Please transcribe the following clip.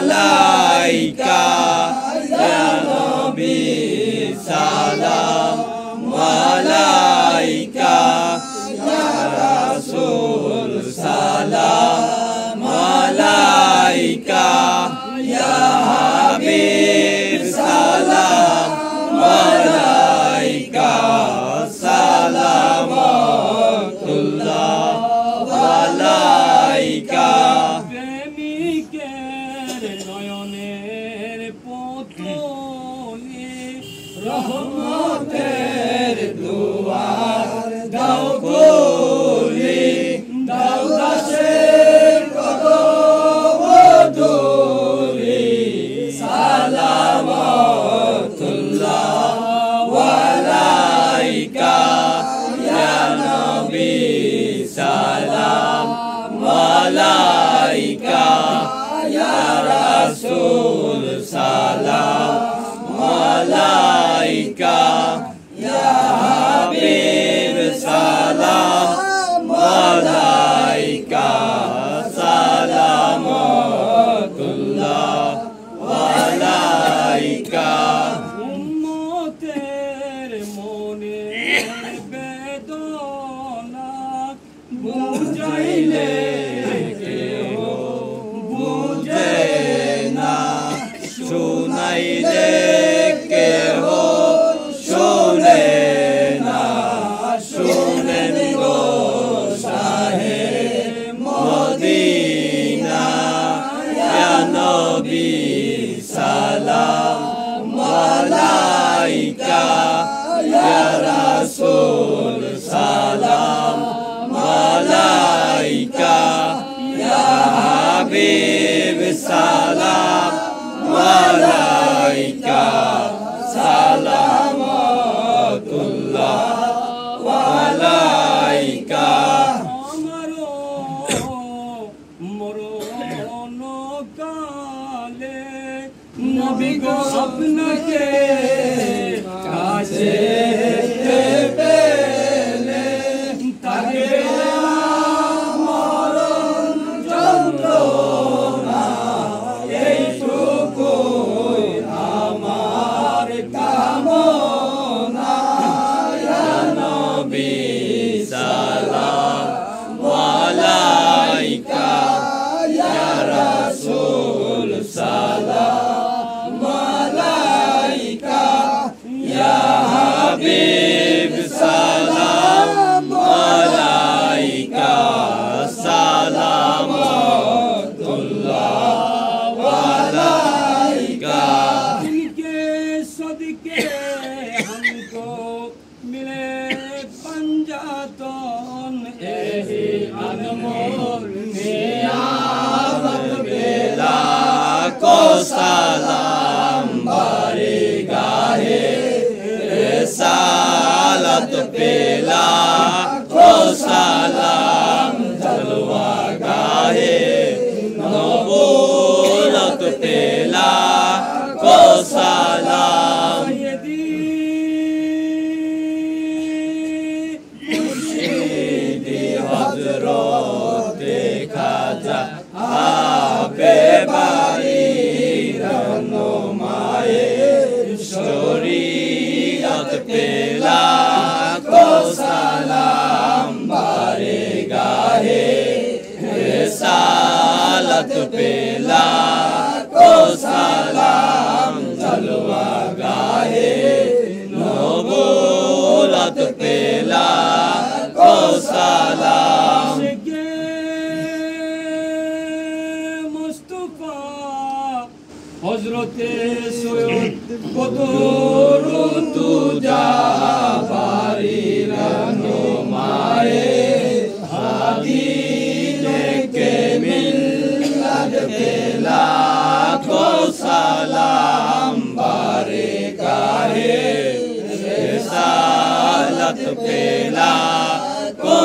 Alaika ya Nabi রহমতের দুয়ার দাও খুলি দাও দাসের কদম ধুলি সালামতুল্লাহ আলাইকা ইয়া নবী সালাম আলাইকা ইয়া রাসূল সালাম আলাইকা ইয়া হাবিব সালাম আলাইকা সালামতুল্লাহ আলাইকা উম্মতের মনের বেদনা বুঝাইলে কেহ বুঝে না শুনাইলে কেহ শোনে না শুনেন গো শাহে মদিনা ইয়া নবী সালাম আলাইকা ইয়া রাসূল সালাম আলাইকা ইয়া হাবিব সালাম আলাইকা সালামতুল্লাহ আলাইকা মরণ কালে নবী গো আপনাকে কাছে পেলে তাকে মরণ যন্ত্রণা এইটুকু আমার কামনা ইয়া নবী সালাম আলাইকা ইয়া রাসূল সালাম আলাইকা ইয়া হাবিব সালাম আলাইকা সালামতুল্লাহ আলাইকা इनके सदके हमको मिले पंजातन एही अनमोल नियामत बेला को सलाम बारे गाहे रिसालत पेला को सलाम जलवा गाहे नबूवत पेला को सलाम मुर्शिदी हजरत खाजा आपे बारी रहनुमाए शरीयत पेला को सलाम बारे गाहे रिसालत पेला को सलाम जलवा गाहे नबूवत पेला को सलाम मुस्तफा हजरते सैयद बदरु तुजा बारी रहनुमाए हादी के मिलत पेला को सलाम बारे गाहे रिसालत पेला को